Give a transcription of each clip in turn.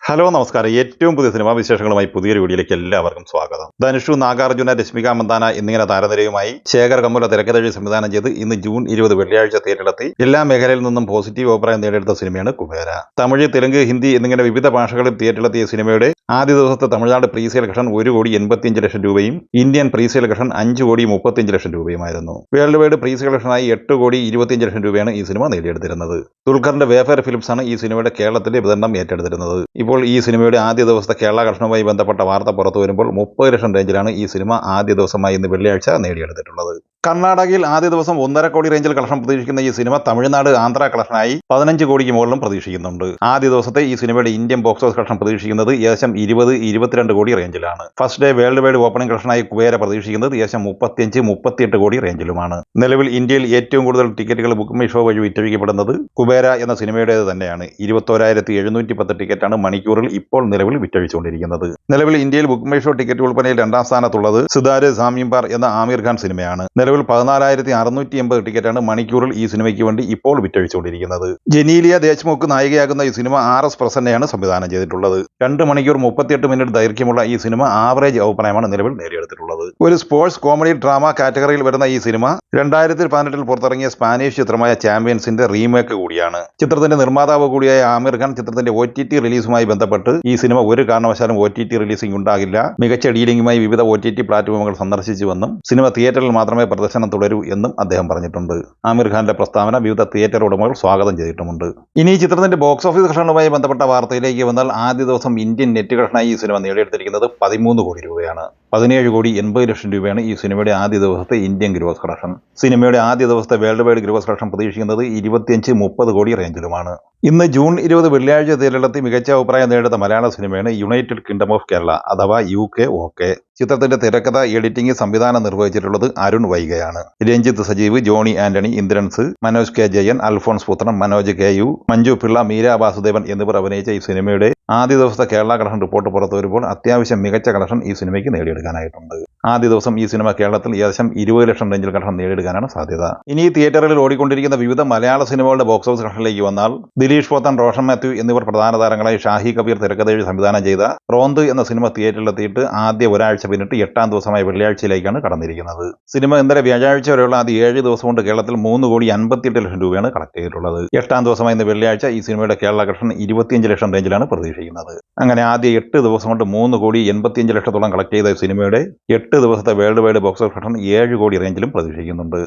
Hello നമസ്കാരം. ഏറ്റവും പുതിയ സിനിമാ വിശേഷങ്ങളുമായി പുതിയൊരു വീഡിയോയിലേക്ക് എല്ലാവർക്കും സ്വാഗതം. ധനുഷു, നാഗാർജുന, രശ്മിക മന്ദാന എന്നിങ്ങനെ താരനിരയുമായി ശേഖർ കമ്മുല തിരക്കഥഴി സംവിധാനം ചെയ്ത് ഇന്ന് ജൂൺ 20 വെള്ളിയാഴ്ച തിയേറ്ററിലെത്തി എല്ലാ മേഖലയിൽ നിന്നും പോസിറ്റീവ് അഭിപ്രായം നേടിയെടുത്ത സിനിമയാണ് കുബേര. തമിഴ്, തെലുങ്ക്, ഹിന്ദി എന്നിങ്ങനെ വിവിധ ഭാഷകളിൽ തിയേറ്ററിലെത്തിയ സിനിമയുടെ ആദ്യ ദിവസത്തെ തമിഴ്നാട് പ്രീസെയിൽ കളക്ഷൻ 1,85,00,000 രൂപയും ഇന്ത്യൻ പ്രീസെയിൽ കളക്ഷൻ 5,35,00,000 രൂപയുമായിരുന്നു. വേൾഡ് വൈഡ് പ്രീസെയിൽ കളക്ഷനായി 8,25,00,000 രൂപയാണ് ഈ സിനിമ നേടിയെടുത്തിരുന്നത്. ദുൽഖറിന്റെ വേഫെയർ ഫിലിംസാണ് ഈ സിനിമയുടെ കേരളത്തിലെ വിതരണം ഏറ്റെടുത്തിരുന്നത്. ഇപ്പോൾ ഈ സിനിമയുടെ ആദ്യ ദിവസത്തെ കേരള കളക്ഷനുമായി ബന്ധപ്പെട്ട വാർത്ത പുറത്തു വരുമ്പോൾ 30 ലക്ഷം റേഞ്ചിലാണ് ഈ സിനിമ ആദ്യ ദിവസമായി ഇന്ന് വെള്ളിയാഴ്ച നേടിയെടുത്തിട്ടുള്ളത്. കർണാടകയിൽ ആദ്യ ദിവസം 1.5 കോടി റേഞ്ചിൽ കളക്ഷൻ പ്രതീക്ഷിക്കുന്ന ഈ സിനിമ തമിഴ്നാട്, ആന്ധ്ര കളക്ഷനായി 15 കോടിക്ക് മുകളിലും പ്രതീക്ഷിക്കുന്നുണ്ട്. ആദ്യ ദിവസത്തെ ഈ സിനിമയുടെ ഇന്ത്യൻ ബോക്സ് ഓഫീസ് കളക്ഷൻ പ്രതീക്ഷിക്കുന്നത് ഏകദേശം 20-22 കോടി റേഞ്ചിലാണ്. First day worldwide opening കളക്ഷനായി കുബേര പ്രതീക്ഷിക്കുന്നത് ഏകദേശം 35-38 കോടി റേഞ്ചിലുമാണ്. നിലവിൽ ഇന്ത്യയിൽ ഏറ്റവും കൂടുതൽ ടിക്കറ്റുകൾ ബുക്ക് മൈ ഷോ വഴി വിറ്റഴിക്കപ്പെടുന്നത് കുബേര എന്ന സിനിമയുടേത് തന്നെയാണ്. 21,710 ടിക്കറ്റാണ് മണിക്കൂറിൽ ഇപ്പോൾ നിലവിൽ വിറ്റഴിച്ചുകൊണ്ടിരിക്കുന്നത്. നിലവിൽ ഇന്ത്യയിൽ ബുക്ക് മൈ ഷോ ടിക്കറ്റ് വിൽപ്പനയിൽ 2ാം സ്ഥാനത്തുള്ളത് സിതാരെ സാമ്യംബാർ എന്ന ആമിർ ഖാൻ സിനിമയാണ്. നിലവിൽ 14,680 ടിക്കറ്റാണ് മണിക്കൂറിൽ ഈ സിനിമയ്ക്ക് വേണ്ടി ഇപ്പോൾ വിറ്റഴിച്ചുകൊണ്ടിരിക്കുന്നത്. ജനീലിയ ദേശ്മുഖ് നായികയാകുന്ന ഈ സിനിമ RS പ്രസന്നയാണ് സംവിധാനം ചെയ്തിട്ടുള്ളത്. 2 മണിക്കൂർ 38 മിനിറ്റ് ദൈർഘ്യമുള്ള ഈ സിനിമ ആവറേജ് അഭിപ്രായമാണ് നിലവിൽ നേടിയെടുത്തിട്ടുള്ളത്. ഒരു സ്പോർട്സ് കോമഡി ഡ്രാമ കാറ്റഗറിയിൽ വരുന്ന ഈ സിനിമ 2018 പുറത്തിറങ്ങിയ സ്പാനിഷ് ചിത്രമായ ചാമ്പ്യൻസിന്റെ റീമേക്ക് കൂടിയാണ്. ചിത്രത്തിന്റെ നിർമ്മാതാവ് കൂടിയായ ആമിർ ഖാൻ ചിത്രത്തിന്റെ OTT റിലീസുമായി ബന്ധപ്പെട്ട് ഈ സിനിമ ഒരു കാരണവശാലും OTT റിലീസിംഗ് ഉണ്ടാകില്ല, മികച്ച ഡീലിംഗുമായി വിവിധ OTT പ്ലാറ്റ്ഫോമുകൾ സന്ദർശിച്ചുവെന്നും സിനിമ തിയേറ്ററിൽ മാത്രമേ പ്രദർശനം തുടരൂ എന്നും അദ്ദേഹം പറഞ്ഞിട്ടുണ്ട്. ആമിർ ഖാന്റെ പ്രസ്താവന വിവിധ തിയേറ്റർ ഉടമകൾ സ്വാഗതം ചെയ്തിട്ടുമുണ്ട്. ഇനി ഈ ചിത്രത്തിന്റെ ബോക്സ് ഓഫീസ് കളക്ഷനുമായി ബന്ധപ്പെട്ട വാർത്തയിലേക്ക് വന്നാൽ ആദ്യ ദിവസം ഇന്ത്യൻ നെറ്റ് കളക്ഷനായി ഈ സിനിമ നേടിയെടുത്തിരിക്കുന്നത് 13 കോടി രൂപയാണ്. 17,70,00,000 രൂപയാണ് ഈ സിനിമയുടെ ആദ്യ ദിവസത്തെ ഇന്ത്യൻ ഗ്രോസ് കളക്ഷൻ. സിനിമയുടെ ആദ്യ ദിവസത്തെ വേൾഡ് വൈഡ് ഗ്രോസ് കളക്ഷൻ പ്രതീക്ഷിക്കുന്നത് 25-30 കോടി റേഞ്ചിലുമാണ്. ഇന്ന് ജൂൺ 20 വെള്ളിയാഴ്ച തിയേറ്ററിലെത്തി മികച്ച അഭിപ്രായം നേടിയെടുത്ത മലയാള സിനിമയാണ് യുണൈറ്റഡ് കിങ്ഡം ഓഫ് കേരള അഥവാ UK OK. ചിത്രത്തിന്റെ തിരക്കഥ, എഡിറ്റിംഗ്, സംവിധാനം നിർവഹിച്ചിട്ടുള്ളത് അരുൺ വൈഗയാണ്. രഞ്ജിത്ത് സജീവ്, ജോണി ആന്റണി, ഇന്ദ്രൻസ്, മനോജ് K ജയൻ, അൽഫോൺസ് പുത്രൻ, മനോജ് KU, മഞ്ജു പിള്ള, മീര വാസുദേവൻ എന്നിവർ അഭിനയിച്ച ഈ സിനിമയുടെ ആദ്യ ദിവസത്തെ കേരള കളക്ഷൻ റിപ്പോർട്ട് പുറത്തു വരുമ്പോൾ അത്യാവശ്യം മികച്ച കളക്ഷൻ ഈ സിനിമയ്ക്ക് നേടിയെടുക്കാനായിട്ടുണ്ട്. ആദ്യ ദിവസം ഈ സിനിമ കേരളത്തിൽ ഏകദേശം 20 ലക്ഷം റേഞ്ചിൽ കളക്ഷൻ നേടിയെടുക്കാനാണ് സാധ്യത. ഇനി തിയേറ്ററിൽ ഓടിക്കൊണ്ടിരിക്കുന്ന വിവിധ മലയാള സിനിമകളുടെ ബോക്സ് ഓഫീസ് കളക്ഷനിലേക്ക് വന്നാൽ ദിലീഷ് പോത്തൻ, റോഷൻ മാത്യു എന്നിവർ പ്രധാന താരങ്ങളായി ഷാഹി കബീർ തിരക്കഥ സംവിധാനം ചെയ്ത റോന്ത് എന്ന സിനിമ തിയേറ്ററിലെത്തിയിട്ട് ആദ്യ ഒരാഴ്ച പിന്നിട്ട് 8ാം ദിവസമായ വെള്ളിയാഴ്ചയിലേക്കാണ് കടന്നിരിക്കുന്നത്. സിനിമ ഇന്നലെ വ്യാഴാഴ്ച വരെയുള്ള ആദ്യ 7 ദിവസം കൊണ്ട് കേരളത്തിൽ 3,58,00,000 രൂപയാണ് കളക്ട് ചെയ്തിട്ടുള്ളത്. 8ാം ദിവസമായ ഇന്ന് വെള്ളിയാഴ്ച ഈ സിനിമയുടെ കേരള കളക്ഷൻ 25 ലക്ഷം റേഞ്ചിലാണ് പ്രതീക്ഷിക്കുന്നത്. അങ്ങനെ ആദ്യ 8 ദിവസം കൊണ്ട് 3,85,00,000 കളക്ട് ചെയ്ത സിനിമയുടെ 8 ദിവസത്തെ world wide box office collection 7 കോടി റേഞ്ചിലും പ്രതീക്ഷിക്കുന്നുണ്ട്.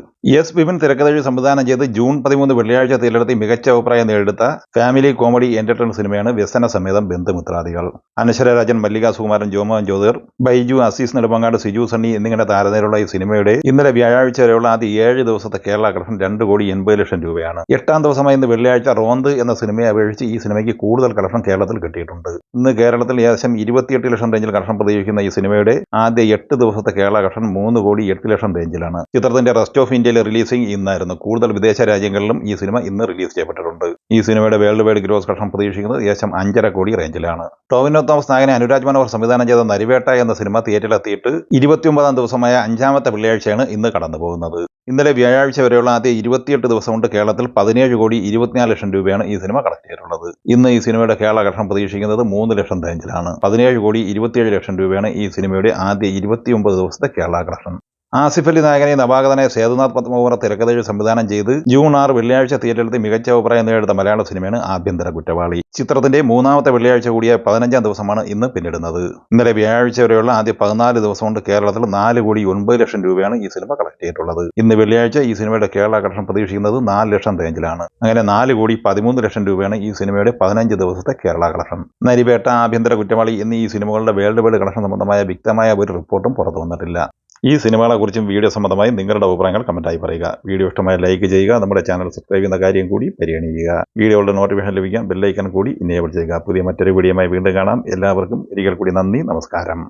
S വിപിൻ തിരക്കഥ സംവിധാനം ചെയ്ത് ജൂൺ 13 വെള്ളിയാഴ്ച തിയേറ്ററിലെത്തി മികച്ച അഭിപ്രായം നേടിയെടുത്ത ഫാമിലി കോമഡി എന്റർടൈനർ സിനിമയാണ് വ്യസന സമേതം ബന്ധുമിത്രാദികൾ. അനശ്വര രാജൻ, മല്ലിക സുകുമാരൻ, ജോമോഹൻ ജ്യോതിർ, ബൈജു, അസീസ് നെടുമങ്ങാട്, സിജു സണ്ണി എന്നിങ്ങനെ താരനിരയുള്ള ഈ സിനിമയുടെ ഇന്നലെ വ്യാഴാഴ്ച വരെയുള്ള ആദ്യ 7 ദിവസത്തെ കേരള കളക്ഷൻ 2,80,00,000 രൂപയാണ്. 8ാം ദിവസമായി ഇന്ന് വെള്ളിയാഴ്ച റോന്ത് എന്ന സിനിമയെ അപേക്ഷിച്ച് ഈ സിനിമയ്ക്ക് കൂടുതൽ കളക്ഷൻ കേരളത്തിൽ കിട്ടിയിട്ടുണ്ട്. ഇന്ന് കേരളത്തിൽ ഏകദേശം 28 ലക്ഷം റേഞ്ചിൽ കളക്ഷൻ പ്രതീക്ഷിക്കുന്ന ഈ സിനിമയുടെ ആദ്യ 8 ദിവസത്തെ കേരള കളക്ഷൻ 3,08,00,000 റേഞ്ചിലാണ്. ചിത്രത്തിന്റെ റെസ്റ്റ് ഓഫ് ഇന്ത്യയിലെ റിലീസിംഗ് ഇന്നായിരുന്നു. കൂടുതൽ വിദേശ രാജ്യങ്ങളിലും ഈ സിനിമ ഇന്ന് റിലീസ് ചെയ്യപ്പെട്ടിട്ടുണ്ട്. ഈ സിനിമയുടെ വേൾഡ് വൈഡ് ഗ്രോസ് കളക്ഷൻ പ്രതീക്ഷിക്കുന്നത് ഏകദേശം 5.5 കോടി റേഞ്ചിലാണ്. ടോവിനോ തോമസ് നായകനെ അനുരാജ് മനോഹർ സംവിധാനം ചെയ്ത നരിവേട്ട എന്ന സിനിമ തിയേറ്ററിലെത്തിയിട്ട് 29ാം ദിവസമായ 5ാമത്തെ വെള്ളിയാഴ്ചയാണ് ഇന്ന് കടന്നു പോകുന്നത്. ഇന്നലെ വ്യാഴാഴ്ച വരെയുള്ള ആദ്യ 28 ദിവസം കൊണ്ട് കേരളത്തിൽ 17,24,00,000 രൂപയാണ് ഈ സിനിമ കളക്ട് ചെയ്തിട്ടുള്ളത്. ഇന്ന് ഈ സിനിമയുടെ കേരള കളക്ഷൻ പ്രതീക്ഷിക്കുന്നത് 3 ലക്ഷം റേഞ്ചിലാണ്. 17,27,00,000 രൂപയാണ് ഈ സിനിമയുടെ ആദ്യ 29 ദിവസത്തെ കേരള കളക്ഷൻ. ആസിഫ് അലി നായകനെ നവാഗതനെ സേതുനാഥ് പത്മകുമാർ തിരക്കഥ സംവിധാനം ചെയ്ത് ജൂൺ 6 വെള്ളിയാഴ്ച തിയേറ്ററിലെത്തി മികച്ച അഭിപ്രായം നേടിയെടുത്ത മലയാള സിനിമയാണ് ആഭ്യന്തര കുറ്റവാളി. ചിത്രത്തിന്റെ 3ാമത്തെ വെള്ളിയാഴ്ച കൂടിയ 15ാം ദിവസമാണ് ഇന്ന് പിന്നിടുന്നത്. ഇന്നലെ വ്യാഴാഴ്ച വരെയുള്ള ആദ്യ 14 ദിവസം കൊണ്ട് കേരളത്തിൽ 4,09,00,000 രൂപയാണ് ഈ സിനിമ കളക്ട് ചെയ്തിട്ടുള്ളത്. ഇന്ന് വെള്ളിയാഴ്ച ഈ സിനിമയുടെ കേരള കളക്ഷൻ പ്രതീക്ഷിക്കുന്നത് 4 ലക്ഷം റേഞ്ചിലാണ്. അങ്ങനെ 4,13,00,000 രൂപയാണ് ഈ സിനിമയുടെ 15 ദിവസത്തെ കേരള കളക്ഷൻ. നരിവേട്ട, ആഭ്യന്തര കുറ്റവാളി എന്നീ ഈ സിനിമകളുടെ വേൾഡ് വൈഡ് കളക്ഷൻ സംബന്ധമായ വ്യക്തമായ ഒരു റിപ്പോർട്ടും പുറത്തു വന്നിട്ടില്ല. ഈ സിനിമകളെക്കുറിച്ചും വീഡിയോ സംബന്ധമായി നിങ്ങളുടെ അഭിപ്രായങ്ങൾ കമൻറ്റായി പറയുക. വീഡിയോ ഇഷ്ടമായി ലൈക്ക് ചെയ്യുക. നമ്മുടെ ചാനൽ സബ്സ്ക്രൈബ് ചെയ്യുന്ന കാര്യം കൂടി പരിഗണിക്കുക. വീഡിയോയുടെ നോട്ടിഫിക്കേഷൻ ലഭിക്കാൻ ബെല്ലൈക്കൺ കൂടി എനേബിൾ ചെയ്യുക. പുതിയ മറ്റൊരു വീഡിയോയുമായി വീണ്ടും കാണാം. എല്ലാവർക്കും ഒരിക്കൽ കൂടി നന്ദി, നമസ്കാരം.